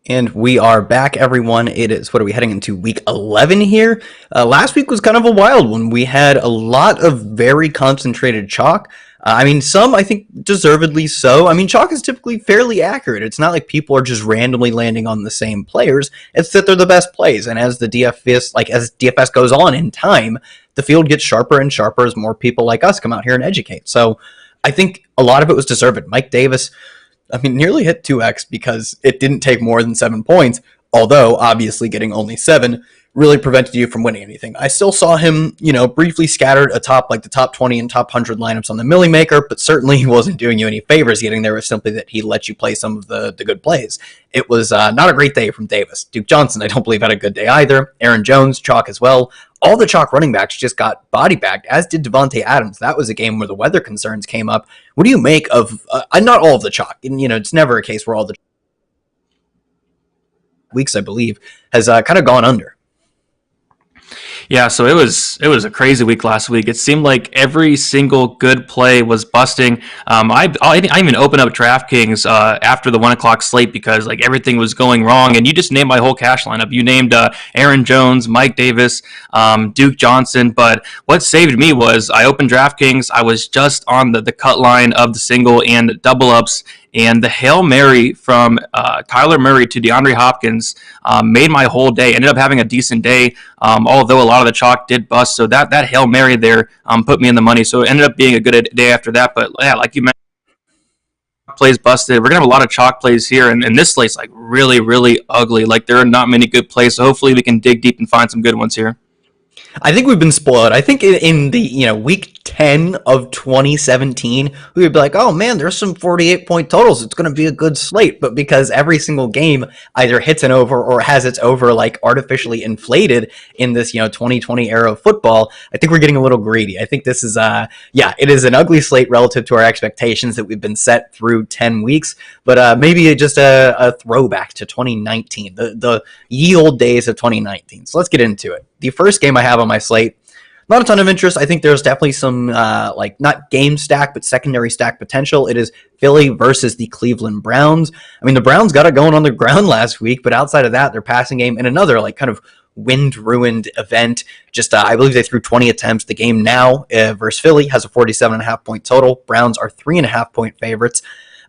And we are back, everyone. It is, what are we heading into, week 11 here? Last week was kind of a wild one. We had a lot of very concentrated chalk. Some, I think, deservedly so. Chalk is typically fairly accurate. It's not like people are just randomly landing on the same players. It's that they're the best plays. And as the DFS, as DFS goes on in time, the field gets sharper and sharper as more people like us come out here and educate. So I think a lot of it was deserved. Mike Davis, nearly hit 2x because it didn't take more than 7 points, although obviously getting only 7 really prevented you from winning anything. I still saw him, briefly scattered atop the top 20 and top 100 lineups on the Millie Maker, but certainly he wasn't doing you any favors getting there. It was simply that he let you play some of the good plays. It was not a great day from Davis. Duke Johnson, I don't believe, had a good day either. Aaron Jones, chalk as well. All the chalk running backs just got body bagged, as did Devontae Adams. That was a game where the weather concerns came up. What do you make of, not all of the chalk, and it's never a case where all the weeks, I believe, has kind of gone under. Yeah, so it was a crazy week last week. It seemed like every single good play was busting. I even opened up DraftKings after the 1 o'clock slate because everything was going wrong. And you just named my whole cash lineup. You named Aaron Jones, Mike Davis, Duke Johnson. But what saved me was I opened DraftKings. I was just on the cut line of the single and double ups. And the Hail Mary from Kyler Murray to DeAndre Hopkins made my whole day. Ended up having a decent day, although a lot of the chalk did bust. So that Hail Mary there put me in the money. So it ended up being a good day after that. But yeah, like you mentioned, plays busted. We're going to have a lot of chalk plays here. And this slate's really, really ugly. There are not many good plays. So hopefully we can dig deep and find some good ones here. I think we've been spoiled. I think in the week 10 of 2017, we would be like, oh man, there's some 48-point totals. It's going to be a good slate. But because every single game either hits an over or has its over artificially inflated in this 2020 era of football, I think we're getting a little greedy. I think this is it is an ugly slate relative to our expectations that we've been set through 10 weeks. But maybe just a throwback to 2019, the ye old days of 2019. So let's get into it. The first game I have on my slate, not a ton of interest. I think there's definitely some not game stack, but secondary stack potential. It is Philly versus the Cleveland Browns. The Browns got it going on the ground last week, but outside of that, their passing game in another kind of wind-ruined event. Just I believe they threw 20 attempts. The game now versus Philly has a 47.5 point total. Browns are 3.5 point favorites.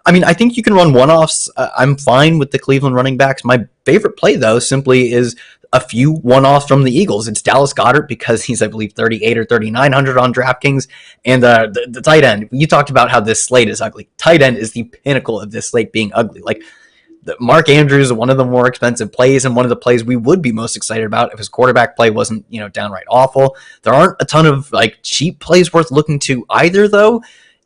I think you can run one-offs. I'm fine with the Cleveland running backs. My favorite play, though, simply is a few one-offs from the Eagles. It's Dallas Goedert because he's, I believe, 38 or 3,900 on DraftKings. And the tight end, you talked about how this slate is ugly. Tight end is the pinnacle of this slate being ugly. Mark Andrews, one of the more expensive plays and one of the plays we would be most excited about if his quarterback play wasn't, downright awful. There aren't a ton of cheap plays worth looking to either, though.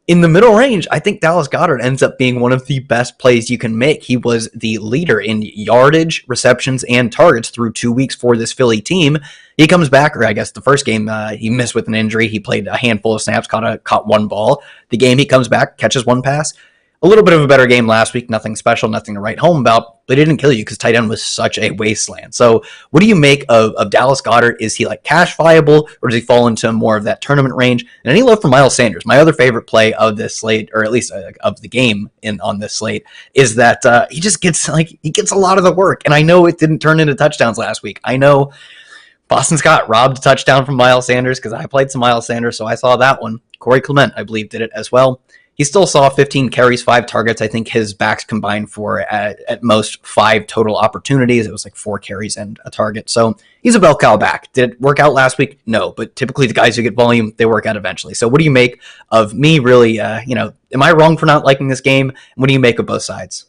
In the middle range, I think Dallas Goedert ends up being one of the best plays you can make. He was the leader in yardage, receptions, and targets through 2 weeks for this Philly team. He comes back, or I guess the first game he missed with an injury. He played a handful of snaps, caught one ball. The game he comes back, catches one pass. A little bit of a better game last week. Nothing special, nothing to write home about, but it didn't kill you because tight end was such a wasteland. So what do you make of Dallas Goedert? Is he cash viable, or does he fall into more of that tournament range? And any love for Miles Sanders? My other favorite play of this slate, or at least of the game on this slate, is that he just gets he gets a lot of the work. And I know it didn't turn into touchdowns last week. I know Boston Scott robbed a touchdown from Miles Sanders because I played some Miles Sanders, so I saw that one. Corey Clement, I believe, did it as well. He still saw 15 carries, 5 targets. I think his backs combined for at most 5 total opportunities. It was 4 carries and a target. So he's a bell cow back. Did it work out last week? No, but typically the guys who get volume, they work out eventually. So what do you make of me really, am I wrong for not liking this game? What do you make of both sides?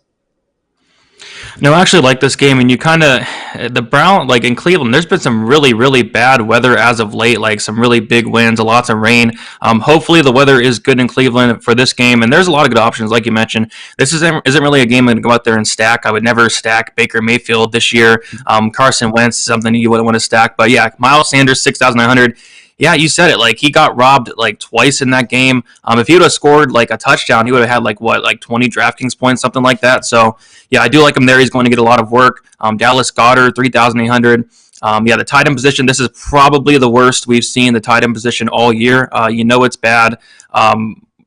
No, I actually like this game, and you the Brown, in Cleveland, there's been some really, really bad weather as of late, some really big winds, lots of rain. Hopefully the weather is good in Cleveland for this game, and there's a lot of good options, like you mentioned. This isn't really a game I'm going to go out there and stack. I would never stack Baker Mayfield this year. Carson Wentz, something you wouldn't want to stack, but yeah, Miles Sanders, 6,900. Yeah, you said it. He got robbed twice in that game. If he would have scored a touchdown, he would have had 20 DraftKings points, something like that. So yeah, I do like him there. He's going to get a lot of work. Dallas Goedert, 3,800. The tight end position. This is probably the worst we've seen the tight end position all year. It's bad.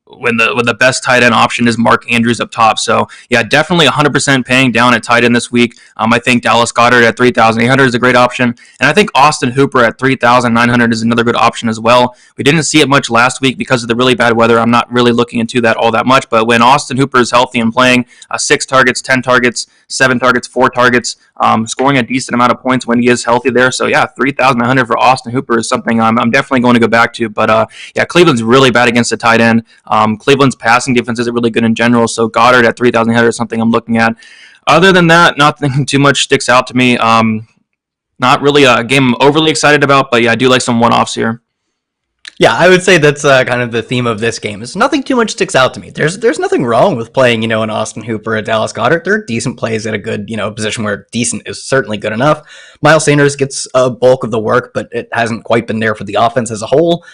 when the best tight end option is Mark Andrews up top. So yeah, definitely 100% paying down at tight end this week. I think Dallas Goedert at 3,800 is a great option, and I think Austin Hooper at 3,900 is another good option as well. We didn't see it much last week because of the really bad weather. I'm not really looking into that all that much, but when Austin Hooper is healthy and playing, 6 targets, 10 targets, 7 targets, 4 targets, scoring a decent amount of points when he is healthy there. So yeah, 3,900 for Austin Hooper is something I'm definitely going to go back to. But yeah, Cleveland's really bad against the tight end. Cleveland's passing defense isn't really good in general, so Goddard at 3,800 is something I'm looking at. Other than that, nothing too much sticks out to me. Not really a game I'm overly excited about, but yeah, I do like some one-offs here. Yeah, I would say that's kind of the theme of this game. Is nothing too much sticks out to me. There's nothing wrong with playing, an Austin Hooper, a Dallas Goedert. They're decent plays at a good, position where decent is certainly good enough. Miles Sanders gets a bulk of the work, but it hasn't quite been there for the offense as a whole.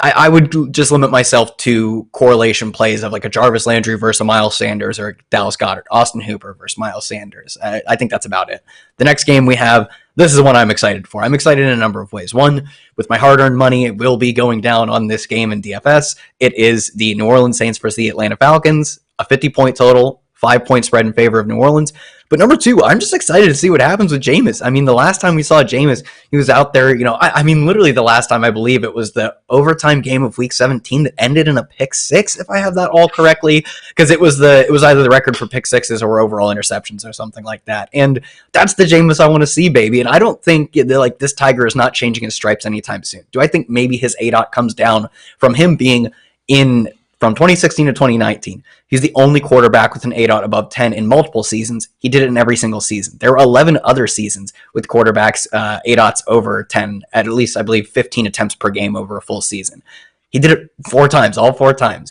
I would just limit myself to correlation plays of like a Jarvis Landry versus a Miles Sanders or Dallas Goedert, Austin Hooper versus Miles Sanders. I think that's about it. The next game we have, this is the one I'm excited for. I'm excited in a number of ways. One, with my hard-earned money, it will be going down on this game in DFS. It is the New Orleans Saints versus the Atlanta Falcons, a 50-point total, 5-point spread in favor of New Orleans. But number two, I'm just excited to see what happens with Jameis. I mean, the last time we saw Jameis, he was out there, literally the last time I believe it was the overtime game of week 17 that ended in a pick six, if I have that all correctly, because it was either the record for pick sixes or overall interceptions or something like that. And that's the Jameis I want to see, baby. And I don't think like this Tiger is not changing his stripes anytime soon. Do I think maybe his ADOT comes down from him being from 2016 to 2019, he's the only quarterback with an ADOT above 10 in multiple seasons. He did it in every single season. There were 11 other seasons with quarterbacks ADOTs over 10, at least, I believe, 15 attempts per game over a full season. He did it 4 times, all 4 times.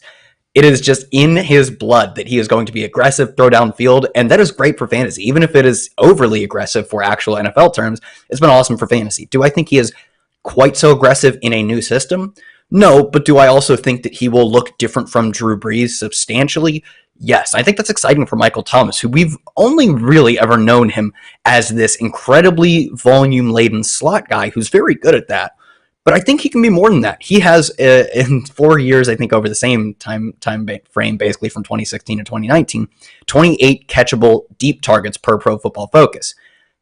It is just in his blood that he is going to be aggressive, throw downfield, and that is great for fantasy. Even if it is overly aggressive for actual NFL terms, it's been awesome for fantasy. Do I think he is quite so aggressive in a new system? No, but do I also think that he will look different from Drew Brees substantially? Yes, I think that's exciting for Michael Thomas, who we've only really ever known him as this incredibly volume-laden slot guy who's very good at that. But I think he can be more than that. He has, in 4 years, I think over the same time frame, basically from 2016 to 2019, 28 catchable deep targets per Pro Football Focus.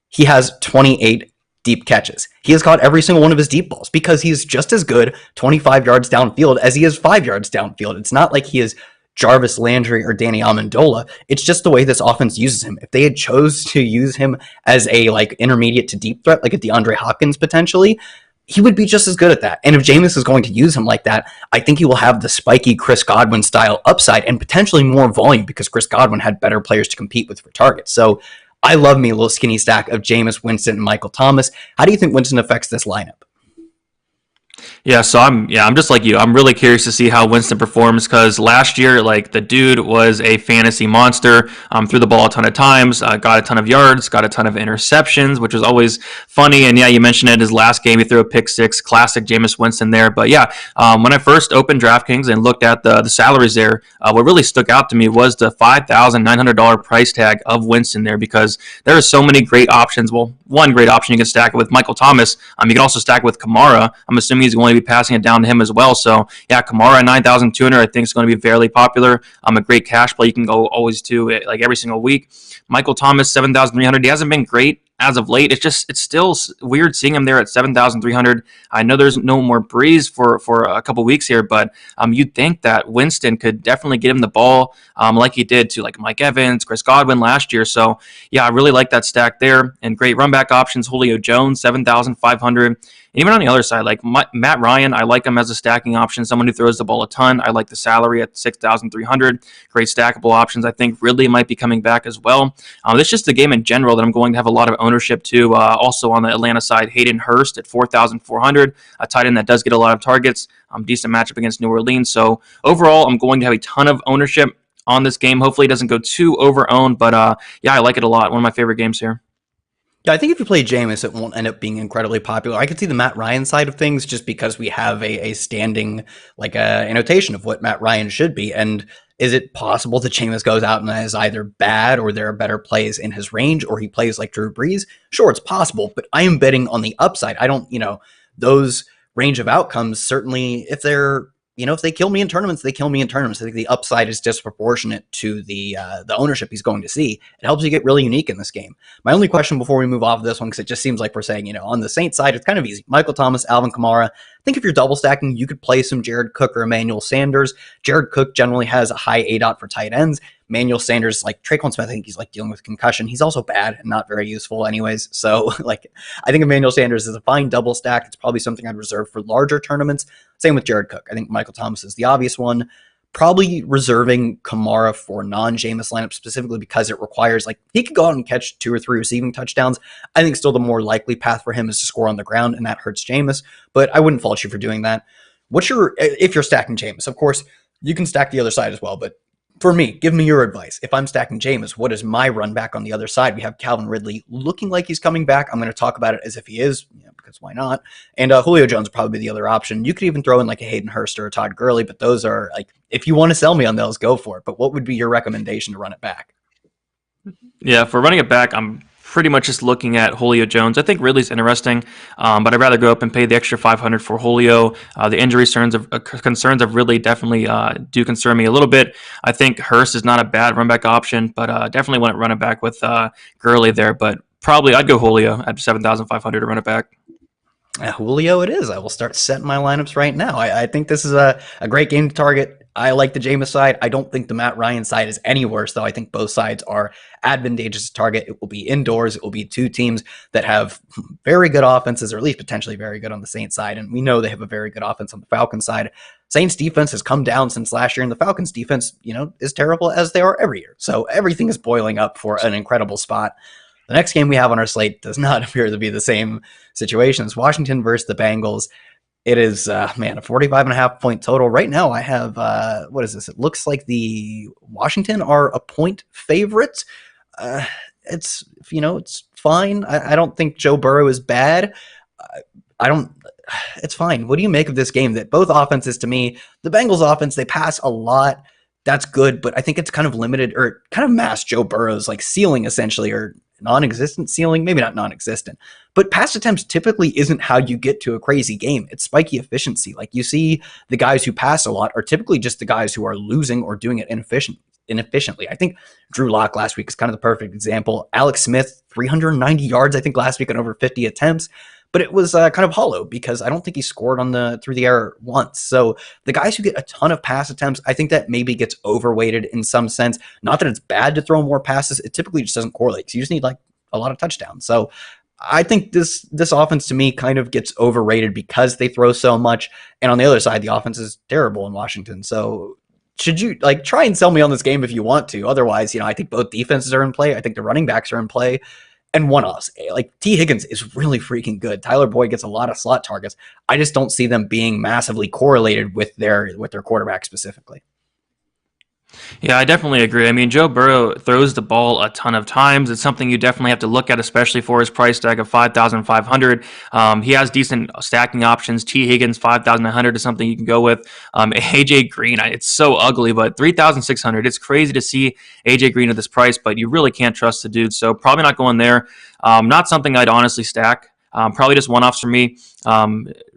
He has 28 deep catches. He has caught every single one of his deep balls because he's just as good 25 yards downfield as he is 5 yards downfield. It's not like he is Jarvis Landry or Danny Amendola. It's just the way this offense uses him. If they had chose to use him as a intermediate to deep threat, like a DeAndre Hopkins potentially, he would be just as good at that. And if Jameis is going to use him like that, I think he will have the spiky Chris Godwin style upside and potentially more volume because Chris Godwin had better players to compete with for targets. So I love me a little skinny stack of Jameis Winston and Michael Thomas. How do you think Winston affects this lineup? Yeah, so I'm just like you. I'm really curious to see how Winston performs because last year, the dude was a fantasy monster. Threw the ball a ton of times, got a ton of yards, got a ton of interceptions, which was always funny. And yeah, you mentioned it. His last game, he threw a pick six, classic Jameis Winston there. But yeah, when I first opened DraftKings and looked at the salaries there, what really stuck out to me was the $5,900 price tag of Winston there because there are so many great options. Well, one great option you can stack it with Michael Thomas. You can also stack it with Kamara. I'm assuming he's going to be passing it down to him as well. So yeah, Kamara at 9,200 I think is going to be fairly popular. A great cash play you can go always to every single week. Michael Thomas 7,300. He hasn't been great as of late. It's still weird seeing him there at 7,300. I know there's no more Breeze for a couple weeks here, but you'd think that Winston could definitely get him the ball like he did to Mike Evans, Chris Godwin last year. So yeah, I really like that stack there. And great run back options. Julio Jones 7,500. And even on the other side, Matt Ryan, I like him as a stacking option, someone who throws the ball a ton. I like the salary at 6,300. Great stackable options. I think Ridley might be coming back as well. It's just a game in general that I'm going to have a lot of ownership to. Also on the Atlanta side, Hayden Hurst at 4,400, a tight end that does get a lot of targets. Decent matchup against New Orleans. So overall, I'm going to have a ton of ownership on this game. Hopefully it doesn't go too over-owned, but yeah, I like it a lot. One of my favorite games here. Yeah, I think if you play Jameis, it won't end up being incredibly popular. I could see the Matt Ryan side of things just because we have a standing, annotation of what Matt Ryan should be. And is it possible that Jameis goes out and is either bad or there are better plays in his range or he plays like Drew Brees? Sure, it's possible, but I am betting on the upside. I don't, those range of outcomes, certainly if they're, if they kill me in tournaments, they kill me in tournaments. I think the upside is disproportionate to the ownership he's going to see. It helps you get really unique in this game. My only question before we move off of this one, because it just seems like we're saying, on the Saints side, it's kind of easy. Michael Thomas, Alvin Kamara. I think if you're double stacking, you could play some Jared Cook or Emmanuel Sanders. Jared Cook generally has a high ADOT for tight ends. Emmanuel Sanders, like Traquan Smith, I think he's like dealing with concussion. He's also bad and not very useful anyways. So I think Emmanuel Sanders is a fine double stack. It's probably something I'd reserve for larger tournaments. Same with Jared Cook. I think Michael Thomas is the obvious one. Probably reserving Kamara for non-Jameis lineups specifically because it requires, he could go out and catch 2 or 3 receiving touchdowns. I think still the more likely path for him is to score on the ground, and that hurts Jameis, but I wouldn't fault you for doing that. If you're stacking Jameis, of course, you can stack the other side as well, but for me, give me your advice. If I'm stacking Jameis, what is my run back on the other side? We have Calvin Ridley looking like he's coming back. I'm going to talk about it as if he is, because why not? And Julio Jones would probably be the other option. You could even throw in like a Hayden Hurst or a Todd Gurley, but those are if you want to sell me on those, go for it. But what would be your recommendation to run it back? Yeah, for running it back, I'm pretty much just looking at Julio Jones. I think Ridley's interesting, but I'd rather go up and pay the extra $500 for Julio. The injury concerns of Ridley definitely do concern me a little bit. I think Hurst is not a bad run back option, but definitely want to run it back with Gurley there. But probably I'd go Julio at $7,500 to run it back. Julio it is. I will start setting my lineups right now. I think this is a great game to target. I like the Jameis side. I don't think the Matt Ryan side is any worse, though. I think both sides are advantageous to target. It will be indoors. It will be 2 teams that have very good offenses, or at least potentially very good on the Saints side. And we know they have a very good offense on the Falcons side. Saints defense has come down since last year, and the Falcons defense, is terrible as they are every year. So everything is boiling up for an incredible spot. The next game we have on our slate does not appear to be the same situation. It's Washington versus the Bengals. It is, a 45.5 point total. Right now I have, what is this? It looks like the Washington are a point favorite. It's fine. I don't think Joe Burrow is bad. It's fine. What do you make of this game? That both offenses, to me, the Bengals offense, they pass a lot. That's good, but I think it's kind of limited, or kind of masked Joe Burrow's ceiling essentially, or non-existent ceiling, maybe not non-existent, but pass attempts typically isn't how you get to a crazy game. It's spiky efficiency. You see the guys who pass a lot are typically just the guys who are losing or doing it inefficiently. I think Drew Lock last week is kind of the perfect example. Alex Smith, 390 yards, I think last week on over 50 attempts, but it was kind of hollow because I don't think he scored through the air once. So the guys who get a ton of pass attempts, I think that maybe gets overweighted in some sense. Not that it's bad to throw more passes. It typically just doesn't correlate. So you just need a lot of touchdowns. So I think this offense to me kind of gets overrated because they throw so much. And on the other side, the offense is terrible in Washington. So should you try and sell me on this game if you want to? Otherwise, I think both defenses are in play. I think the running backs are in play. And one us, T. Higgins is really freaking good. Tyler Boyd gets a lot of slot targets. I just don't see them being massively correlated with their quarterback specifically. Yeah, I definitely agree. I mean, Joe Burrow throws the ball a ton of times. It's something you definitely have to look at, especially for his price tag of $5,500. He has decent stacking options. T. Higgins, $5,900 is something you can go with. AJ Green, it's so ugly, but $3,600. It's crazy to see AJ Green at this price, but you really can't trust the dude. So probably not going there. Not something I'd honestly stack. Probably just one-offs for me.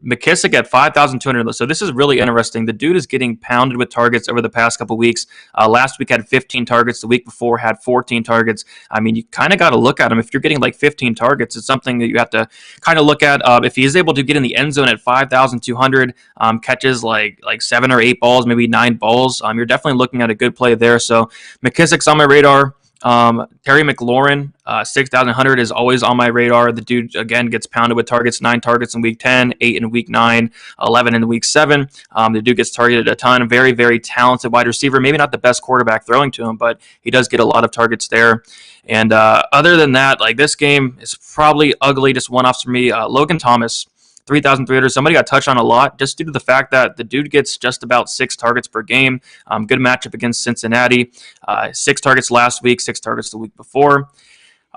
McKissick at 5,200. So this is really interesting. The dude is getting pounded with targets over the past couple weeks. Last week had 15 targets. The week before had 14 targets. I mean, you kind of got to look at him. If you're getting 15 targets, it's something that you have to kind of look at. If he is able to get in the end zone at 5,200, catches like 7 or 8 balls, maybe 9 balls, you're definitely looking at a good play there. So McKissick's on my radar. Terry McLaurin, 6,100 is always on my radar. The dude, again, gets pounded with targets, 9 targets in week 10, 8 in week 9, 11 in week 7. The dude gets targeted a ton. Very, very talented wide receiver. Maybe not the best quarterback throwing to him, but he does get a lot of targets there. And other than that, this game is probably ugly, just one-offs for me. Logan Thomas, 3,300. Somebody got touched on a lot just due to the fact that the dude gets just about 6 targets per game. Good matchup against Cincinnati. 6 targets last week, 6 targets the week before.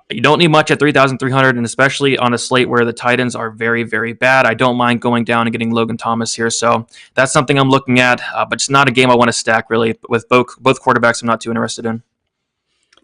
You don't need much at 3,300, and especially on a slate where the Titans are very, very bad. I don't mind going down and getting Logan Thomas here. So that's something I'm looking at, but it's not a game I want to stack, really. With both quarterbacks, I'm not too interested in.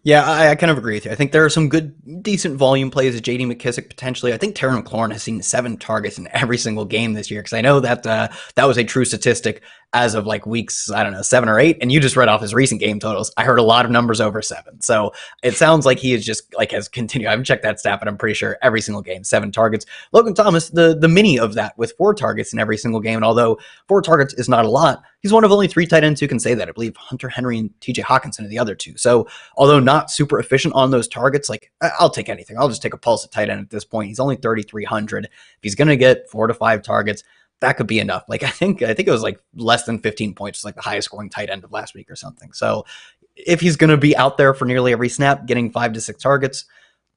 Yeah, I kind of agree with you. I think there are some good, decent volume plays of J.D. McKissick potentially. I think Terry McLaurin has seen 7 targets in every single game this year, because I know that that was a true statistic as of like weeks, I don't know, 7 or 8. And you just read off his recent game totals. I heard a lot of numbers over 7. So it sounds like he is just like has continued. I haven't checked that stat, but I'm pretty sure every single game, 7 targets. Logan Thomas, the mini of that with 4 targets in every single game. And although 4 targets is not a lot, he's one of only 3 tight ends who can say that. I believe Hunter Henry and TJ Hawkinson are the other 2. So although not super efficient on those targets, like I'll take anything. I'll just take a pulse at tight end at this point. He's only 3,300. If he's going to get 4 to 5 targets, that could be enough. Like I think it was like less than 15 points, like the highest scoring tight end of last week or something. So if he's going to be out there for nearly every snap, getting 5 to 6 targets,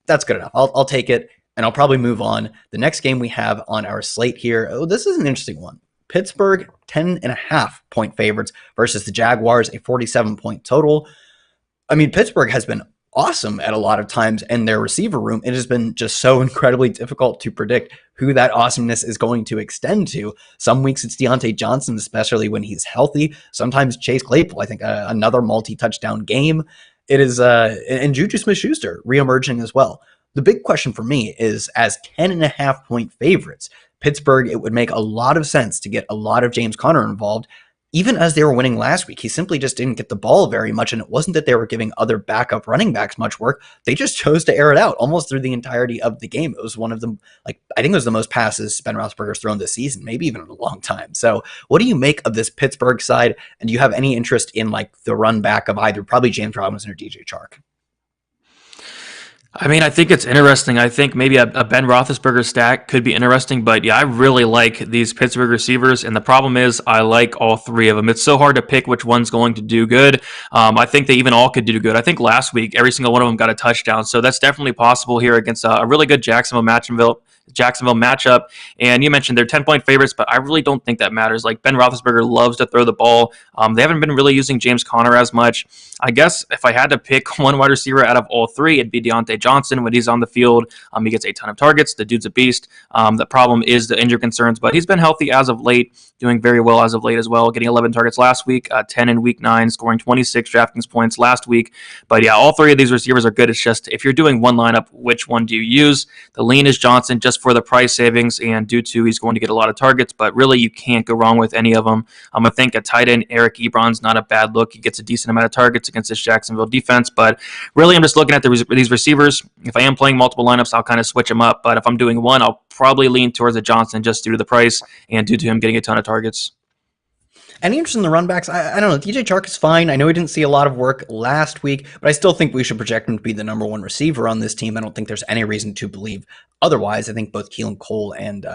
that's good enough. I'll take it, and I'll probably move on. The next game we have on our slate here, oh, this is an interesting one. Pittsburgh, 10.5-point favorites versus the Jaguars, a 47-point total. I mean, Pittsburgh has been awesome at a lot of times in their receiver room. It has been just so incredibly difficult to predict who that awesomeness is going to extend to. Some weeks it's Deontay Johnson, especially when he's healthy. Sometimes Chase Claypool, I think another multi-touchdown game. It is, and Juju Smith-Schuster reemerging as well. The big question for me is, as 10.5-point favorites, Pittsburgh, it would make a lot of sense to get a lot of James Conner involved. Even as they were winning last week, he simply just didn't get the ball very much. And it wasn't that they were giving other backup running backs much work. They just chose to air it out almost through the entirety of the game. It was one of them, like, I think it was the most passes Ben Roethlisberger's thrown this season, maybe even in a long time. So what do you make of this Pittsburgh side? And do you have any interest in like the run back of either probably James Robinson or DJ Chark? I mean, I think it's interesting. I think maybe a Ben Roethlisberger stack could be interesting, but yeah, I really like these Pittsburgh receivers, and the problem is I like all 3 of them. It's so hard to pick which one's going to do good. I think they even all could do good. I think last week every single one of them got a touchdown, so that's definitely possible here against a really good Jacksonville matchup. And you mentioned they're 10-point favorites, but I really don't think that matters. Like Ben Roethlisberger loves to throw the ball. They haven't been really using James Conner as much. I guess if I had to pick one wide receiver out of all 3, it'd be Deontay Johnson. When he's on the field, he gets a ton of targets. The dude's a beast. The problem is the injury concerns, but he's been healthy as of late, doing very well as of late as well, getting 11 targets last week, 10 in week 9, scoring 26 DraftKings points last week. But yeah, all 3 of these receivers are good. It's just if you're doing one lineup, which one do you use? The lean is Johnson just for the price savings and due to he's going to get a lot of targets, but really you can't go wrong with any of them. I think a tight end, Eric Ebron's not a bad look. He gets a decent amount of targets against this Jacksonville defense, but really I'm just looking at these receivers. If I am playing multiple lineups, I'll kind of switch them up, but if I'm doing one, I'll probably lean towards the Johnson just due to the price and due to him getting a ton of targets. Any interest in the run backs? I don't know. DJ Chark is fine. I know he didn't see a lot of work last week, but I still think we should project him to be the number 1 receiver on this team. I don't think there's any reason to believe otherwise. I think both Keelan Cole and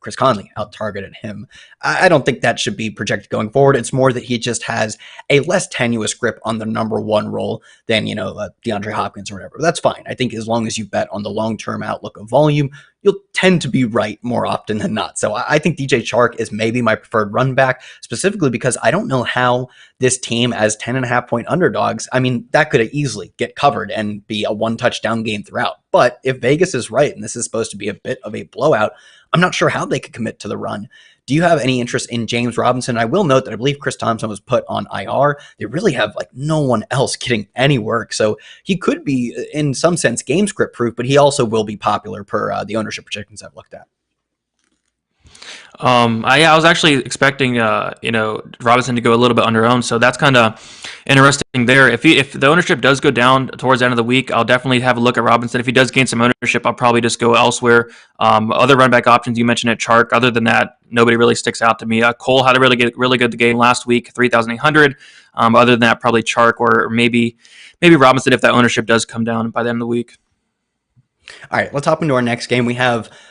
Chris Conley out-targeted him. I don't think that should be projected going forward. It's more that he just has a less tenuous grip on the number 1 role than, DeAndre Hopkins or whatever. That's fine. I think as long as you bet on the long-term outlook of volume, you'll tend to be right more often than not. So I think DJ Chark is maybe my preferred run back, specifically because I don't know how this team as 10.5-point underdogs, I mean, that could easily get covered and be a 1 touchdown game throughout. But if Vegas is right, and this is supposed to be a bit of a blowout, I'm not sure how they could commit to the run. Do you have any interest in James Robinson? I will note that I believe Chris Thompson was put on IR. They really have like no one else getting any work. So he could be in some sense game script proof, but he also will be popular per the ownership projections I've looked at. I was actually expecting, Robinson to go a little bit under owned, so that's kind of interesting there. If the ownership does go down towards the end of the week, I'll definitely have a look at Robinson. If he does gain some ownership, I'll probably just go elsewhere. Other run back options you mentioned at Chark. Other than that, nobody really sticks out to me. Cole had a really good game last week, 3,800. Other than that, probably Chark or maybe Robinson if that ownership does come down by the end of the week. All right, let's hop into our next game.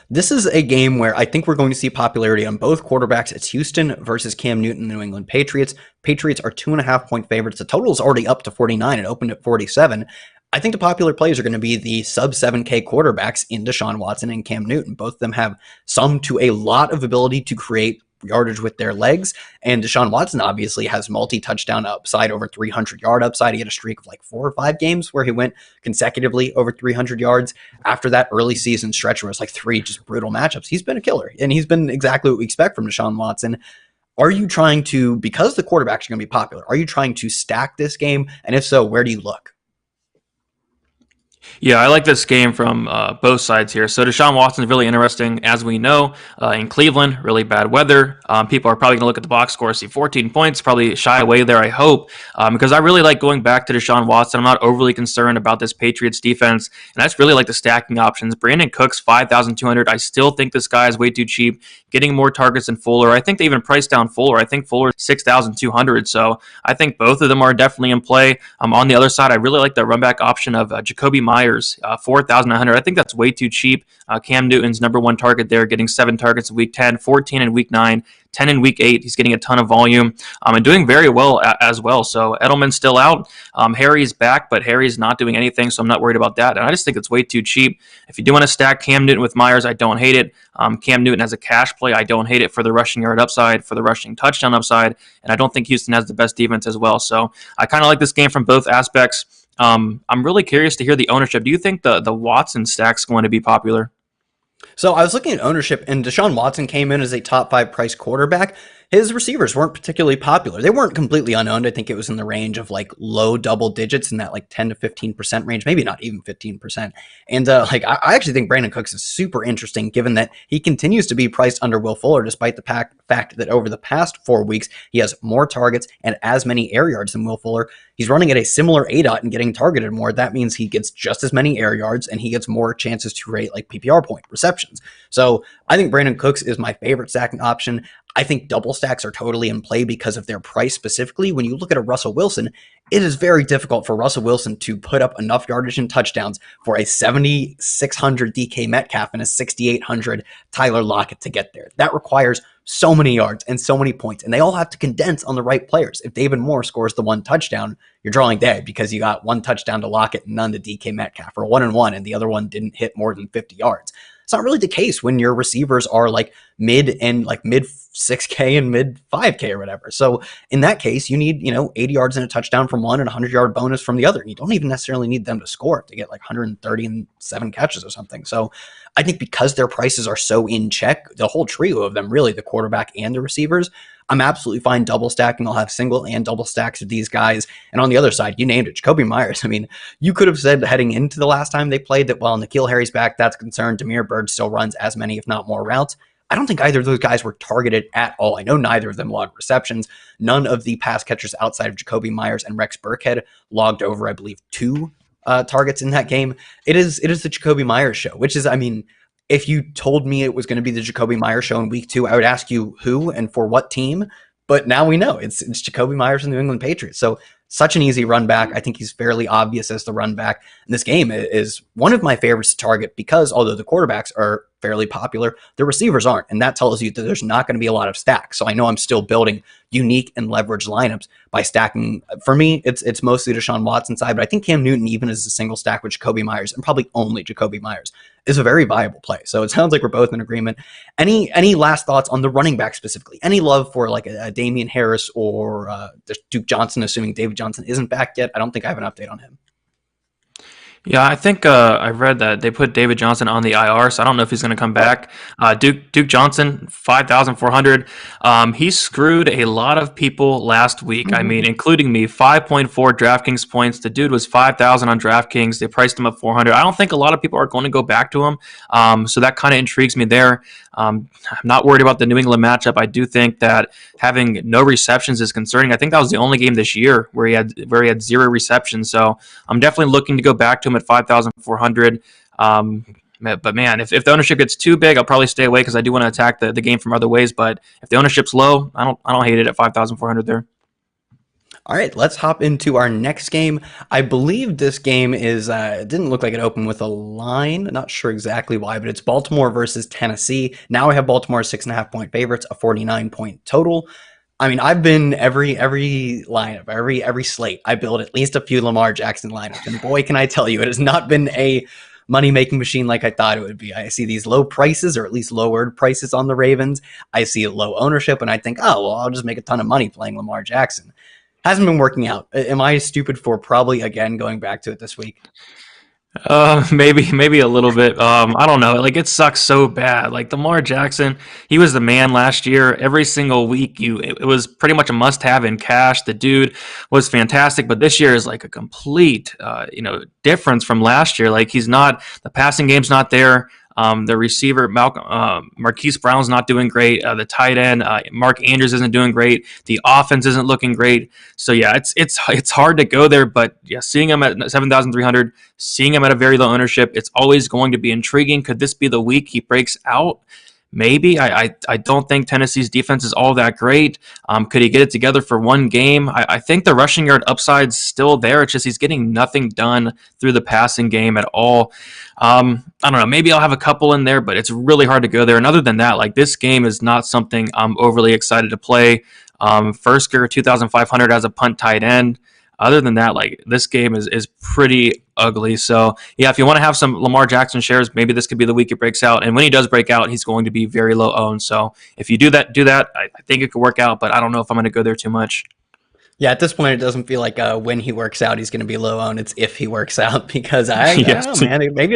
This is a game where I think we're going to see popularity on both quarterbacks. It's Houston versus Cam Newton, the New England Patriots. Patriots are 2.5-point favorites. The total is already up to 49. It opened at 47. I think the popular plays are going to be the sub 7K quarterbacks in Deshaun Watson and Cam Newton. Both of them have some to a lot of ability to create yardage with their legs. And Deshaun Watson obviously has multi-touchdown upside, over 300-yard upside. He had a streak of like 4 or 5 games where he went consecutively over 300 yards. After that early season stretch where it's like 3 just brutal matchups, he's been a killer. And he's been exactly what we expect from Deshaun Watson. Are you trying to, because the quarterbacks are going to be popular, are you trying to stack this game? And if so, where do you look? Yeah, I like this game from both sides here. So Deshaun Watson is really interesting, as we know. In Cleveland, really bad weather. People are probably going to look at the box score, see 14 points, probably shy away there. I hope, because I really like going back to Deshaun Watson. I'm not overly concerned about this Patriots defense, and I just really like the stacking options. Brandon Cooks 5,200. I still think this guy is way too cheap, getting more targets than Fuller. I think they even priced down Fuller. I think Fuller 6,200. So I think both of them are definitely in play. On the other side, I really like the run back option of Jacoby Myers, 4,900. I think that's way too cheap. Cam Newton's number one target there, getting 7 targets in week 10, 14 in week 9, 10 in week 8. He's getting a ton of volume and doing very well as well. So Edelman's still out. Harry's back, but Harry's not doing anything, so I'm not worried about that. And I just think it's way too cheap. If you do want to stack Cam Newton with Myers, I don't hate it. Cam Newton as a cash play, I don't hate it for the rushing yard upside, for the rushing touchdown upside, and I don't think Houston has the best defense as well. So I kind of like this game from both aspects. I'm really curious to hear the ownership. Do you think the Watson stack's going to be popular? So I was looking at ownership, and Deshaun Watson came in as a top 5 price quarterback. His receivers weren't particularly popular. They weren't completely unowned. I think it was in the range of like low double digits in that like 10 to 15% range, maybe not even 15%. And I actually think Brandon Cooks is super interesting given that he continues to be priced under Will Fuller, despite the fact that over the past 4 weeks, he has more targets and as many air yards than Will Fuller. He's running at a similar ADOT and getting targeted more. That means he gets just as many air yards and he gets more chances to rate like PPR point receptions. So I think Brandon Cooks is my favorite stacking option. I think double stacks are totally in play because of their price specifically. When you look at a Russell Wilson, it is very difficult for Russell Wilson to put up enough yardage and touchdowns for a 7,600 DK Metcalf and a 6,800 Tyler Lockett to get there. That requires so many yards and so many points, and they all have to condense on the right players. If David Moore scores the one touchdown, you're drawing dead because you got one touchdown to Lockett and none to DK Metcalf, or 1-1, and the other one didn't hit more than 50 yards. It's not really the case when your receivers are like mid 6K and mid 5K or whatever. So in that case, you need, 80 yards and a touchdown from one and a 100-yard bonus from the other. And you don't even necessarily need them to score to get like 130 and 7 catches or something. So I think because their prices are so in check, the whole trio of them, really, the quarterback and the receivers, I'm absolutely fine double stacking. I'll have single and double stacks of these guys. And on the other side, you named it, Jacoby Myers. I mean, you could have said heading into the last time they played that, well, N'Keal Harry's back, that's a concern. Damiere Byrd still runs as many, if not more routes. I don't think either of those guys were targeted at all. I know neither of them logged receptions. None of the pass catchers outside of Jacoby Myers and Rex Burkhead logged over, I believe, 2 targets in that game. It is the Jacoby Myers show, which is, I mean, if you told me it was going to be the Jacoby Myers show in week 2, I would ask you who and for what team. But now we know it's Jacoby Myers and the New England Patriots. So such an easy run back. I think he's fairly obvious as the run back. And this game is one of my favorites to target because although the quarterbacks are fairly popular, the receivers aren't. And that tells you that there's not going to be a lot of stacks. So I know I'm still building unique and leveraged lineups by stacking. For me, it's mostly Deshaun Watson side, but I think Cam Newton, even as a single stack with Jacoby Myers, and probably only Jacoby Myers, is a very viable play. So it sounds like we're both in agreement. Any last thoughts on the running back specifically? Any love for like a Damian Harris or Duke Johnson, assuming David Johnson isn't back yet? I don't think I have an update on him. Yeah, I think I read that they put David Johnson on the IR, so I don't know if he's going to come back. Duke Johnson, 5,400. He screwed a lot of people last week. I mean, including me, 5.4 DraftKings points. The dude was 5,000 on DraftKings. They priced him at 400. I don't think a lot of people are going to go back to him, so that kind of intrigues me there. I'm not worried about the New England matchup. I do think that having no receptions is concerning. I think that was the only game this year where he had 0 receptions. So I'm definitely looking to go back to him at 5,400. But man, if the ownership gets too big, I'll probably stay away because I do want to attack the game from other ways. But if the ownership's low, I don't hate it at 5,400 there. All right, let's hop into our next game. I believe this game is, it didn't look like it opened with a line. Not sure exactly why, but it's Baltimore versus Tennessee. Now I have Baltimore 6.5-point favorites, a 49-point total. I mean, I've been every lineup, every slate. I build at least a few Lamar Jackson lineups, and boy, can I tell you, it has not been a money-making machine like I thought it would be. I see these low prices, or at least lowered prices on the Ravens. I see low ownership, and I think, oh, well, I'll just make a ton of money playing Lamar Jackson. Hasn't been working out. Am I stupid for probably, again, going back to it this week? Maybe a little bit. I don't know. Like it sucks so bad. Like Lamar Jackson, he was the man last year. Every single week, it was pretty much a must-have in cash. The dude was fantastic, but this year is like a complete, difference from last year. Like he's not the passing game's not there. The receiver Marquise Brown's not doing great. The tight end Mark Andrews isn't doing great. The offense isn't looking great. So yeah, it's hard to go there. But yeah, seeing him at 7,300, seeing him at a very low ownership, it's always going to be intriguing. Could this be the week he breaks out? Maybe. I don't think Tennessee's defense is all that great. Could he get it together for one game? I think the rushing yard upside's still there. It's just he's getting nothing done through the passing game at all. I don't know. Maybe I'll have a couple in there, but it's really hard to go there. And other than that, like this game is not something I'm overly excited to play. Firsker 2,500 as a punt tight end. Other than that, like this game is pretty ugly. So yeah, if you want to have some Lamar Jackson shares, maybe this could be the week he breaks out. And when he does break out, he's going to be very low owned. So if you do that. I think it could work out, but I don't know if I'm going to go there too much. Yeah, at this point, it doesn't feel like when he works out, he's going to be low owned. It's if he works out because I don't know, Yes. man. Maybe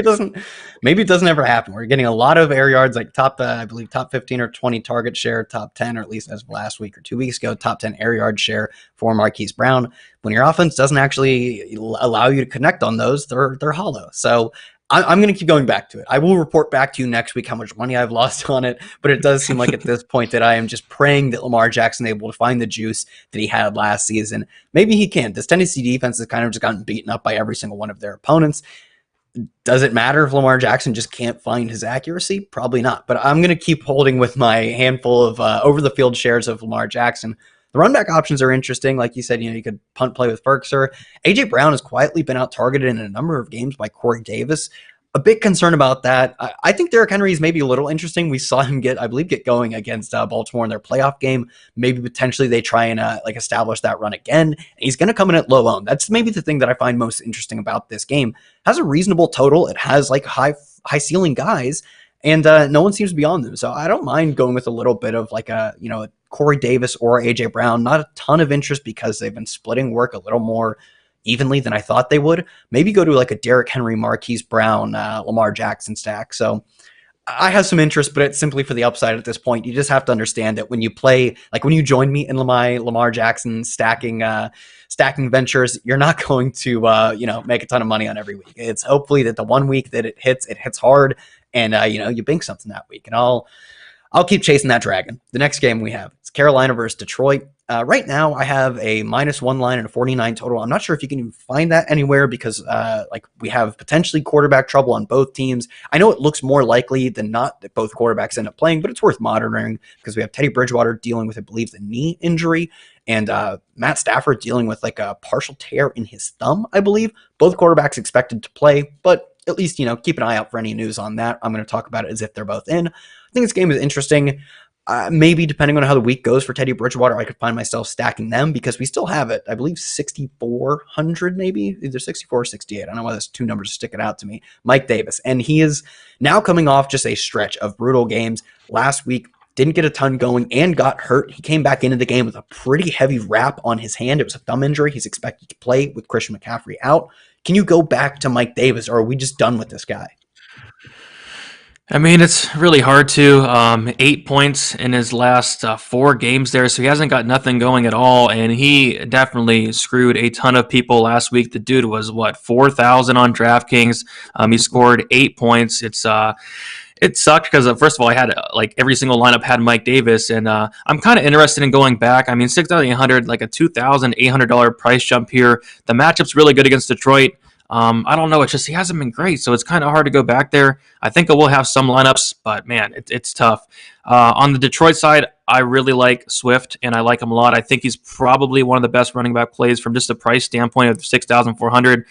it doesn't ever happen. We're getting a lot of air yards, like I believe top 15 or 20 target share, top 10, or at least as of last week or 2 weeks ago, top 10 air yard share for Marquise Brown. When your offense doesn't actually allow you to connect on those, they're hollow. So I'm going to keep going back to it. I will report back to you next week how much money I've lost on it, but it does seem like at this point that I am just praying that Lamar Jackson is able to find the juice that he had last season. Maybe he can. This Tennessee defense has kind of just gotten beaten up by every single one of their opponents. Does it matter if Lamar Jackson just can't find his accuracy? Probably not. But I'm going to keep holding with my handful of over the field shares of Lamar Jackson. The run back options are interesting. Like you said, you could punt play with Ferkser. AJ Brown has quietly been out targeted in a number of games by Corey Davis. A bit concerned about that. I think Derrick Henry is maybe a little interesting. We saw him get going against Baltimore in their playoff game. Maybe potentially they try and establish that run again. And he's going to come in at low owned. That's maybe the thing that I find most interesting about this game. It has a reasonable total. It has like high ceiling guys, and no one seems to be on them. So I don't mind going with a little bit of like a Corey Davis or AJ Brown. Not a ton of interest because they've been splitting work a little more evenly than I thought they would. Maybe go to like a Derrick Henry, Marquise Brown, Lamar Jackson stack. So I have some interest, but it's simply for the upside at this point. You just have to understand that when you play, like when you join me in my Lamar Jackson stacking ventures, you're not going to make a ton of money on every week. It's hopefully that the 1 week that it hits hard, and you bank something that week. And I'll keep chasing that dragon. The next game we have is Carolina versus Detroit. Right now, I have a -1 line and a 49 total. I'm not sure if you can even find that anywhere because we have potentially quarterback trouble on both teams. I know it looks more likely than not that both quarterbacks end up playing, but it's worth monitoring because we have Teddy Bridgewater dealing with, I believe, the knee injury, and Matt Stafford dealing with like a partial tear in his thumb, I believe. Both quarterbacks expected to play, but at least, keep an eye out for any news on that. I'm going to talk about it as if they're both in. I think this game is interesting. Maybe depending on how the week goes for Teddy Bridgewater, I could find myself stacking them because we still have it. I believe 6,400, maybe either 64 or 68. I don't know why those two numbers are sticking out to me. Mike Davis, and he is now coming off just a stretch of brutal games. Last week, didn't get a ton going and got hurt. He came back into the game with a pretty heavy wrap on his hand. It was a thumb injury. He's expected to play with Christian McCaffrey out. Can you go back to Mike Davis, or are we just done with this guy? I mean, it's really hard to. 8 points in his last 4 games there, so he hasn't got nothing going at all, and he definitely screwed a ton of people last week. The dude was, 4,000 on DraftKings. He scored 8 points. It sucked because, first of all, I had every single lineup had Mike Davis, and I'm kind of interested in going back. I mean, 6,800, like a $2,800 price jump here. The matchup's really good against Detroit. I don't know. It's just he hasn't been great, so it's kind of hard to go back there. I think I will have some lineups, but man, it's tough. On the Detroit side, I really like Swift, and I like him a lot. I think he's probably one of the best running back plays from just a price standpoint of 6,400.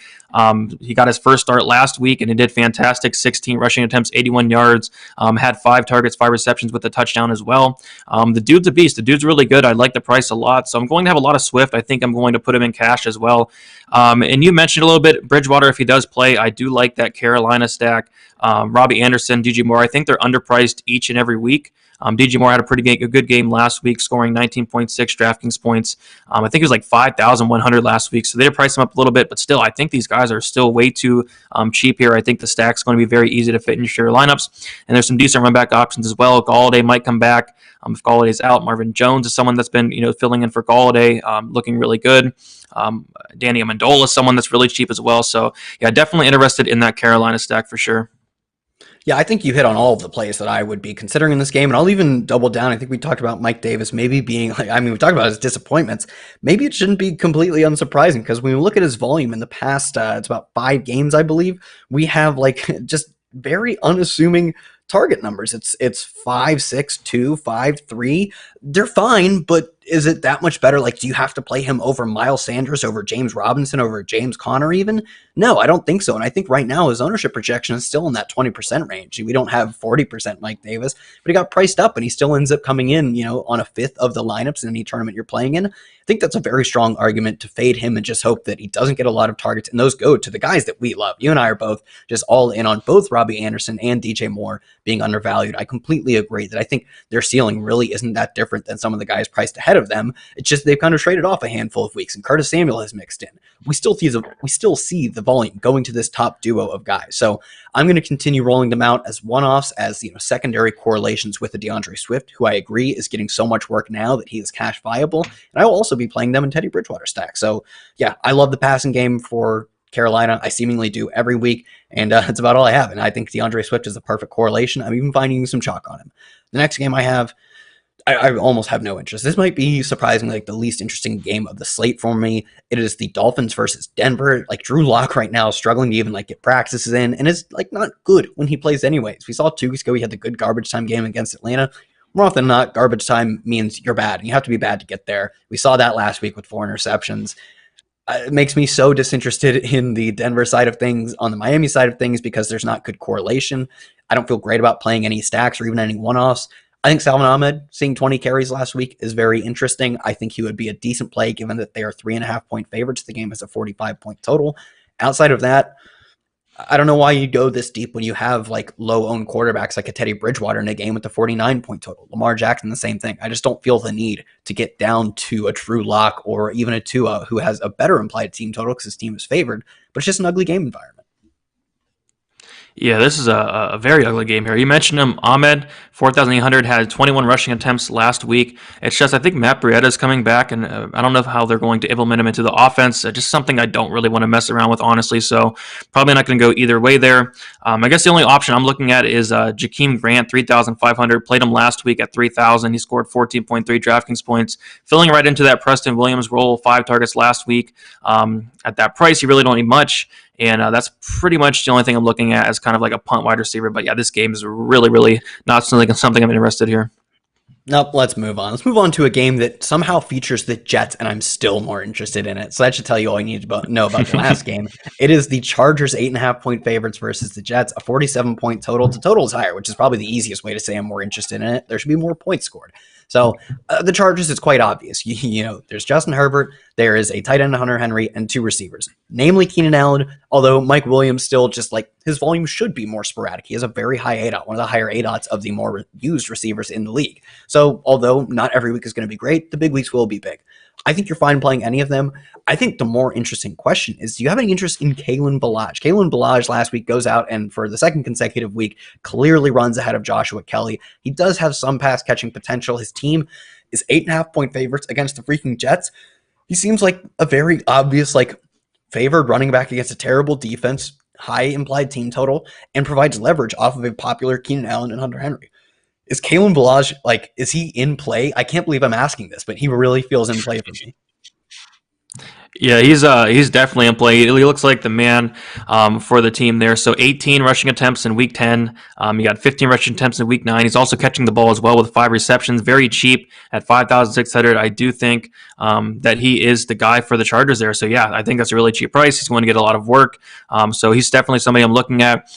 He got his first start last week, and he did fantastic. 16 rushing attempts, 81 yards, had 5 targets, 5 receptions with a touchdown as well. The dude's a beast. The dude's really good. I like the price a lot, so I'm going to have a lot of Swift. I think I'm going to put him in cash as well. And you mentioned a little bit Bridgewater if he does play. I do like that Carolina stack. Robbie Anderson, DJ Moore, I think they're underpriced each and every week. DJ Moore had a good game last week, scoring 19.6 DraftKings points. I think it was like 5,100 last week, so they priced him up a little bit, but still, I think these guys are still way too cheap here. I think the stack's going to be very easy to fit into your lineups, and there's some decent run back options as well. Galladay might come back. If Galladay's out, Marvin Jones is someone that's been filling in for Galladay, looking really good. Danny Amendola is someone that's really cheap as well. So yeah, definitely interested in that Carolina stack for sure. Yeah, I think you hit on all of the plays that I would be considering in this game, and I'll even double down. I think we talked about Mike Davis maybe being like, I mean, we talked about his disappointments. Maybe it shouldn't be completely unsurprising because when we look at his volume in the past, it's about 5 games, I believe, we have like just very unassuming target numbers. It's 5, 6, 2, 5, 3. They're fine, but is it that much better? Like, do you have to play him over Miles Sanders, over James Robinson, over James Conner even? No, I don't think so. And I think right now his ownership projection is still in that 20% range. We don't have 40% Mike Davis, but he got priced up and he still ends up coming in, on a fifth of the lineups in any tournament you're playing in. I think that's a very strong argument to fade him and just hope that he doesn't get a lot of targets. And those go to the guys that we love. You and I are both just all in on both Robbie Anderson and DJ Moore being undervalued. I completely agree that I think their ceiling really isn't that different than some of the guys priced ahead of them. It's just they've kind of traded off a handful of weeks, and Curtis Samuel has mixed in. We still see the volume going to this top duo of guys. So I'm going to continue rolling them out as one-offs, as secondary correlations with the DeAndre Swift, who I agree is getting so much work now that he is cash viable. And I will also be playing them in Teddy Bridgewater stack. So yeah, I love the passing game for Carolina. I seemingly do every week, and that's about all I have. And I think DeAndre Swift is a perfect correlation. I'm even finding some chalk on him. The next game I have, I almost have no interest. This might be surprisingly like the least interesting game of the slate for me. It is the Dolphins versus Denver. Like Drew Lock right now is struggling to even get practices in, and is not good when he plays anyways. We saw 2 weeks ago he had the good garbage time game against Atlanta. More often than not, garbage time means you're bad, and you have to be bad to get there. We saw that last week with 4 interceptions. It makes me so disinterested in the Denver side of things on the Miami side of things because there's not good correlation. I don't feel great about playing any stacks or even any one-offs. I think Salvon Ahmed seeing 20 carries last week is very interesting. I think he would be a decent play given that they are 3.5-point favorites. The game has a 45-point total. Outside of that, I don't know why you go this deep when you have low-owned quarterbacks like a Teddy Bridgewater in a game with a 49-point total. Lamar Jackson, the same thing. I just don't feel the need to get down to a Drew Lock or even a Tua who has a better implied team total because his team is favored, but it's just an ugly game environment. Yeah, this is a very ugly game here. You mentioned him, Ahmed, 4,800, had 21 rushing attempts last week. It's just, I think Matt Breida is coming back, and I don't know how they're going to implement him into the offense. Just something I don't really want to mess around with, honestly, so probably not going to go either way there. I guess the only option I'm looking at is Jakeem Grant, 3,500. Played him last week at 3,000. He scored 14.3 DraftKings points, filling right into that Preston Williams role, 5 targets last week. At that price, you really don't need much. And that's pretty much the only thing I'm looking at as kind of like a punt wide receiver. But yeah, this game is really, really not something I'm interested here. Nope, let's move on. Let's move on to a game that somehow features the Jets, and I'm still more interested in it. So that should tell you all you need to know about the last game. It is the Chargers 8.5-point favorites versus the Jets, a 47-point total. The total is higher, which is probably the easiest way to say I'm more interested in it. There should be more points scored. So the Chargers, it's quite obvious. There's Justin Herbert, there is a tight end Hunter Henry, and 2 receivers, namely Keenan Allen, although Mike Williams still just his volume should be more sporadic. He has a very high ADOT, one of the higher ADOTs of the more used receivers in the league. So although not every week is going to be great, the big weeks will be big. I think you're fine playing any of them. I think the more interesting question is, do you have any interest in Kalen Ballage? Kalen Ballage last week goes out and for the second consecutive week clearly runs ahead of Joshua Kelly. He does have some pass catching potential. His team is 8.5-point favorites against the freaking Jets. He seems like a very obvious favored running back against a terrible defense, high implied team total, and provides leverage off of a popular Keenan Allen and Hunter Henry. Is Kalen Ballage, is he in play? I can't believe I'm asking this, but he really feels in play for me. Yeah, he's definitely in play. He looks like the man for the team there. So 18 rushing attempts in week 10. He got 15 rushing attempts in week 9. He's also catching the ball as well with 5 receptions. Very cheap at 5,600. I do think that he is the guy for the Chargers there. So yeah, I think that's a really cheap price. He's going to get a lot of work. So he's definitely somebody I'm looking at.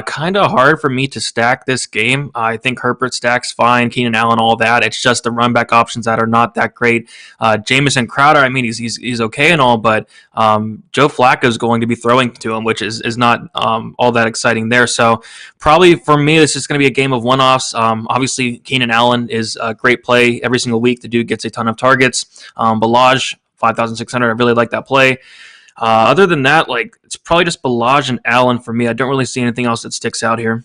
Kind of hard for me to stack this game. I think Herbert stacks fine, Keenan Allen, all that. It's just the run back options that are not that great. Jamison Crowder, I mean, he's okay and all, but Joe Flacco is going to be throwing to him, which is not all that exciting there. So probably for me, this is going to be a game of one-offs. Obviously, Keenan Allen is a great play every single week. The dude gets a ton of targets. Balaj, 5,600. I really like that play. Other than that, like it's probably just Balaj and Allen for me. I don't really see anything else that sticks out here.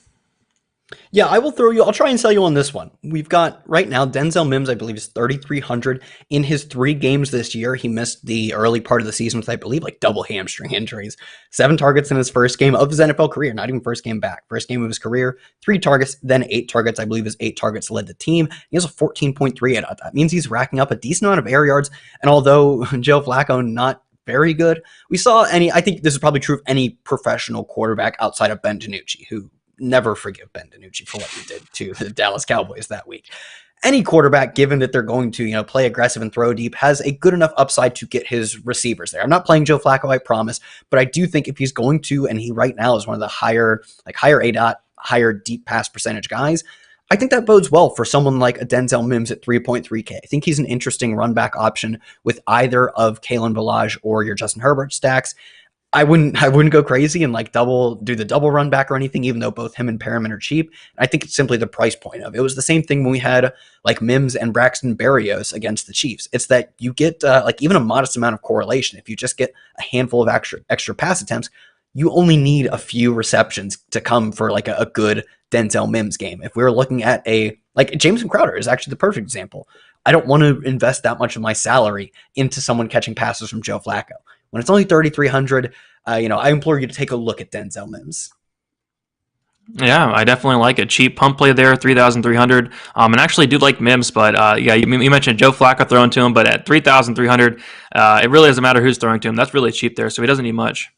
Yeah, I'll try and sell you on this one. We've got right now Denzel Mims, I believe, is 3,300 in his 3 games this year. He missed the early part of the season with, I believe, like double hamstring injuries. 7 targets in his first game of his NFL career, not even first game back. First game of his career, 3 targets, then 8 targets. I believe his 8 targets led the team. He has a 14.3 at that. Means he's racking up a decent amount of air yards. And although Joe Flacco not very good, we saw I think this is probably true of any professional quarterback outside of Ben DiNucci, who never forgive Ben DiNucci for what he did to the Dallas Cowboys that week. Any quarterback, given that they're going to, play aggressive and throw deep, has a good enough upside to get his receivers there. I'm not playing Joe Flacco, I promise, but I do think if he's going to, and he right now is one of the higher ADOT, higher deep pass percentage guys, I think that bodes well for someone like a Denzel Mims at 3.3K. I think he's an interesting run back option with either of Kalen Balaj or your Justin Herbert stacks. I wouldn't go crazy and do the double run back or anything, even though both him and Perriman are cheap. I think it's simply the price point of it. Was the same thing when we had like Mims and Braxton Berrios against the Chiefs. It's that you get even a modest amount of correlation. If you just get a handful of extra pass attempts, you only need a few receptions to come for like a good Denzel Mims game. If we were looking at Jamison Crowder is actually the perfect example. I don't want to invest that much of my salary into someone catching passes from Joe Flacco. When it's only 3,300, I implore you to take a look at Denzel Mims. Yeah, I definitely like it. Cheap pump play there, 3,300. And actually do like Mims, but you mentioned Joe Flacco throwing to him, but at 3,300, it really doesn't matter who's throwing to him. That's really cheap there, so he doesn't need much.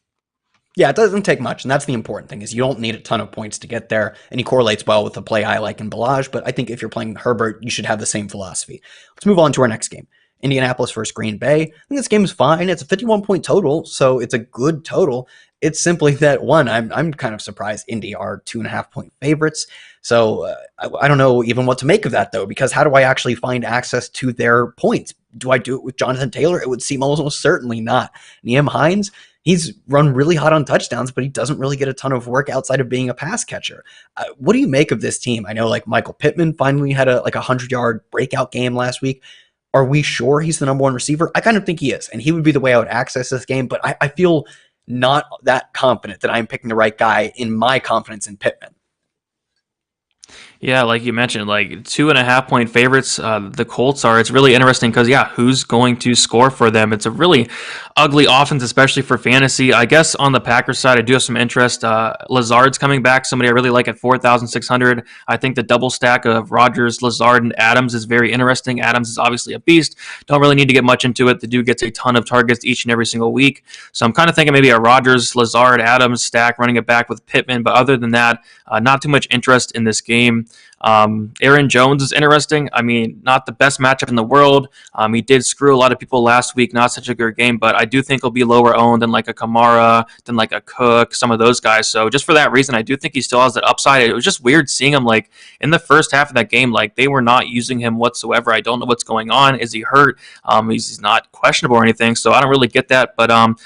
Yeah, it doesn't take much, and that's the important thing, is you don't need a ton of points to get there, and he correlates well with the play I like in Balaj, but I think if you're playing Herbert, you should have the same philosophy. Let's move on to our next game. Indianapolis versus Green Bay. I think this game is fine. It's a 51-point total, so it's a good total. It's simply that, one, I'm kind of surprised Indy are 2.5-point favorites, so I don't know even what to make of that, though, because how do I actually find access to their points? Do I do it with Jonathan Taylor? It would seem almost certainly not. Nyheim Hines, he's run really hot on touchdowns, but he doesn't really get a ton of work outside of being a pass catcher. What do you make of this team? I know Michael Pittman finally had a 100-yard breakout game last week. Are we sure he's the number one receiver? I kind of think he is, and he would be the way I would access this game, but I feel not that confident that I'm picking the right guy in my confidence in Pittman. Yeah, like you mentioned, like 2.5-point favorites. The Colts are. It's really interesting because who's going to score for them? It's a really ugly offense, especially for fantasy. I guess on the Packers side, I do have some interest. Lazard's coming back. Somebody I really like at 4,600. I think the double stack of Rodgers, Lazard, and Adams is very interesting. Adams is obviously a beast. Don't really need to get much into it. The dude gets a ton of targets each and every single week. So I'm kind of thinking maybe a Rodgers, Lazard, Adams stack, running it back with Pittman. But other than that, not too much interest in this game. Aaron Jones is interesting. I mean, not the best matchup in the world. He did screw a lot of people last week. Not such a good game, but I do think he'll be lower owned than like a Kamara, than like a Cook, some of those guys. So just for that reason, I do think he still has that upside. It was just weird seeing him like in the first half of that game, like they were not using him whatsoever. I don't know what's going on. Is he hurt? He's not questionable or anything, so I don't really get that. But I'm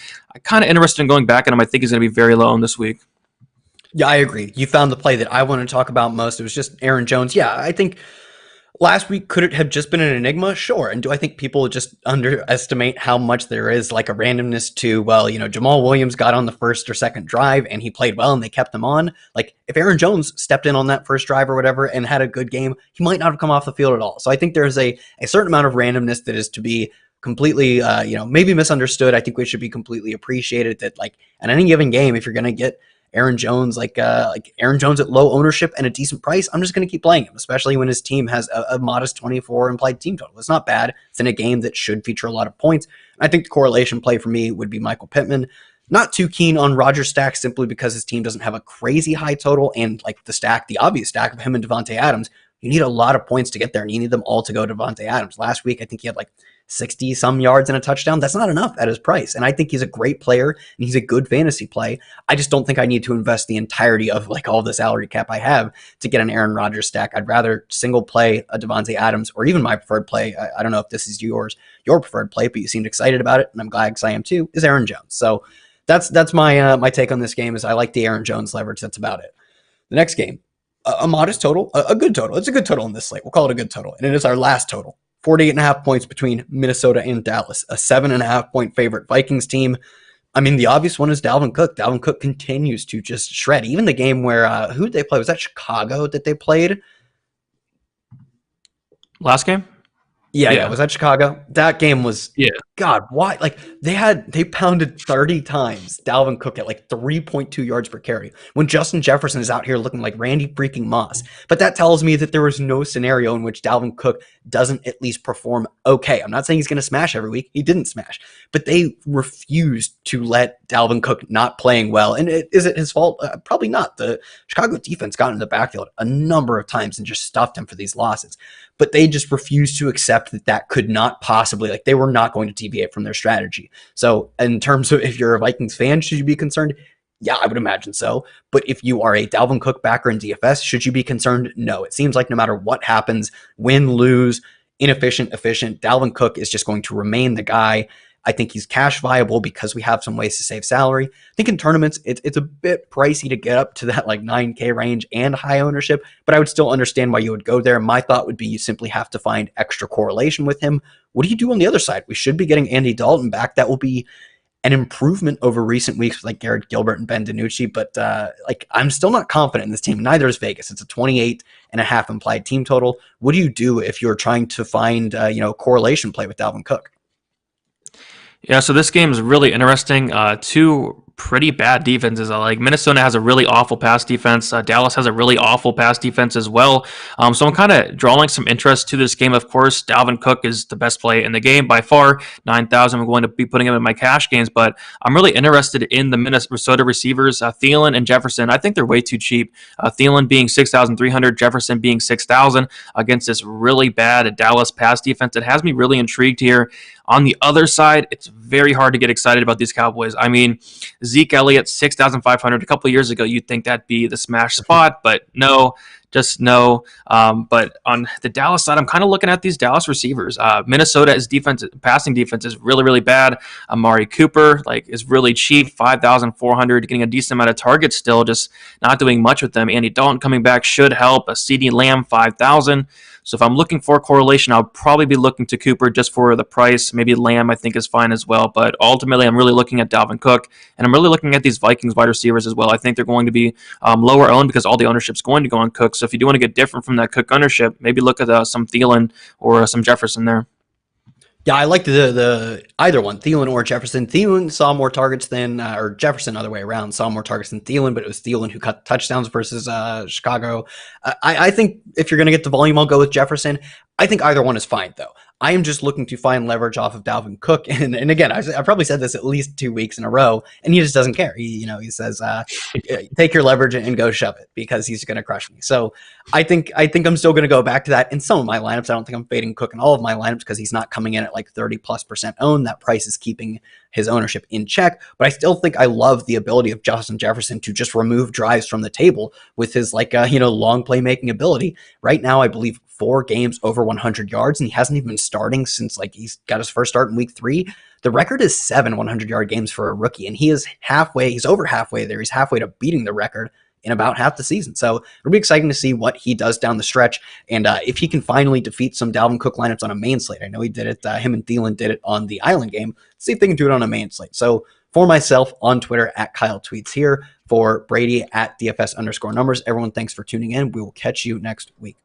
kind of interested in going back at him. I think he's going to be very low owned this week. Yeah, I agree. You found the play that I want to talk about most. It was just Aaron Jones. Yeah, I think last week, could it have just been an enigma? Sure. And do I think people just underestimate how much there is like a randomness to, Jamal Williams got on the first or second drive and he played well and they kept him on? Like if Aaron Jones stepped in on that first drive or whatever and had a good game, he might not have come off the field at all. So I think there's a certain amount of randomness that is to be completely, maybe misunderstood. I think we should be completely appreciated that like at any given game, if you're going to get Aaron Jones, like Aaron Jones at low ownership and a decent price, I'm just going to keep playing him, especially when his team has a modest 24 implied team total. It's not bad. It's in a game that should feature a lot of points. I think the correlation play for me would be Michael Pittman. Not too keen on Rodgers stack simply because his team doesn't have a crazy high total, and like the obvious stack of him and Devontae Adams, you need a lot of points to get there, and you need them all to go to Devontae Adams. Last week, I think he had like 60 some yards and a touchdown. That's not enough at his price. And I think he's a great player and he's a good fantasy play. I just don't think I need to invest the entirety of like all the salary cap I have to get an Aaron Rodgers stack. I'd rather single play a Devontae Adams, or even my preferred play. I don't know if this is your preferred play, but you seemed excited about it, and I'm glad because I am too, is Aaron Jones. So that's my my take on this game is I like the Aaron Jones leverage. That's about it. The next game, a modest total, a good total. It's a good total in this slate. We'll call it a good total. And it is our last total. 48.5 points between Minnesota and Dallas. A 7.5 point favorite Vikings team. I mean, the obvious one is Dalvin Cook. Dalvin Cook continues to just shred. Even the game where, who did they play? Was that Chicago that they played? Last game? Yeah. Was that Chicago? That game was, Yeah. God, why? Like they pounded 30 times Dalvin Cook at like 3.2 yards per carry when Justin Jefferson is out here looking like Randy freaking Moss. But that tells me that there was no scenario in which Dalvin Cook doesn't at least perform okay. I'm not saying he's going to smash every week. He didn't smash, but they refused to let Dalvin Cook not playing well. And is it his fault? Probably not. The Chicago defense got in the backfield a number of times and just stuffed him for these losses. But they just refused to accept that that could not possibly, like they were not going to deviate from their strategy. So in terms of if you're a Vikings fan, should you be concerned? Yeah, I would imagine so. But if you are a Dalvin Cook backer in DFS, should you be concerned? No. It seems like no matter what happens, win, lose, inefficient, efficient, Dalvin Cook is just going to remain the guy. I think he's cash viable because we have some ways to save salary. I think in tournaments, it's a bit pricey to get up to that like 9K range and high ownership, but I would still understand why you would go there. My thought would be you simply have to find extra correlation with him. What do you do on the other side? We should be getting Andy Dalton back. That will be an improvement over recent weeks with like Garrett Gilbert and Ben DiNucci, but like I'm still not confident in this team. Neither is Vegas. It's a 28.5 implied team total. What do you do if you're trying to find correlation play with Dalvin Cook? Yeah, so this game is really interesting. Two pretty bad defenses. Like Minnesota has a really awful pass defense. Dallas has a really awful pass defense as well. So I'm kind of drawing some interest to this game. Of course, Dalvin Cook is the best play in the game by far. 9,000. I'm going to be putting him in my cash games, but I'm really interested in the Minnesota receivers, Thielen and Jefferson. I think they're way too cheap. Thielen being 6,300, Jefferson being 6,000 against this really bad Dallas pass defense. It has me really intrigued here. On the other side, it's very hard to get excited about these Cowboys. I mean, Zeke Elliott, 6,500. A couple of years ago, you'd think that'd be the smash spot, but no, just no. But on the Dallas side, I'm kind of looking at these Dallas receivers. Minnesota's passing defense is really, really bad. Amari Cooper, is really cheap, 5,400, getting a decent amount of targets still, just not doing much with them. Andy Dalton coming back should help. A CeeDee Lamb, 5,000. So if I'm looking for correlation, I'll probably be looking to Cooper just for the price. Maybe Lamb I think is fine as well. But ultimately, I'm really looking at Dalvin Cook, and I'm really looking at these Vikings wide receivers as well. I think they're going to be lower owned because all the ownership's going to go on Cook. So if you do want to get different from that Cook ownership, maybe look at some Thielen or some Jefferson there. Yeah, I like the either one, Thielen or Jefferson. Thielen saw more targets than, or Jefferson, other way around, saw more targets than Thielen, but it was Thielen who cut touchdowns versus Chicago. I think if you're going to get the volume, I'll go with Jefferson. I think either one is fine, though. I am just looking to find leverage off of Dalvin Cook, and again, I probably said this at least 2 weeks in a row, and he just doesn't care. He says, "Take your leverage and go shove it," because he's going to crush me. So I think I'm still going to go back to that in some of my lineups. I don't think I'm fading Cook in all of my lineups because he's not coming in at like 30+% owned. That price is keeping his ownership in check, but I still think I love the ability of Justin Jefferson to just remove drives from the table with his long playmaking ability. Right now, I believe 4 games over 100 yards, and he hasn't even been starting since he's got his first start in week 3. The record is 7 100-yard games for a rookie, and he's over halfway there. He's halfway to beating the record in about half the season. So it'll be exciting to see what he does down the stretch, and if he can finally defeat some Dalvin Cook lineups on a main slate. I know he did it. Him and Thielen did it on the Island game. Let's see if they can do it on a main slate. So for myself on Twitter at Kyle Tweets here, for Brady at DFS_numbers. Everyone, thanks for tuning in. We will catch you next week.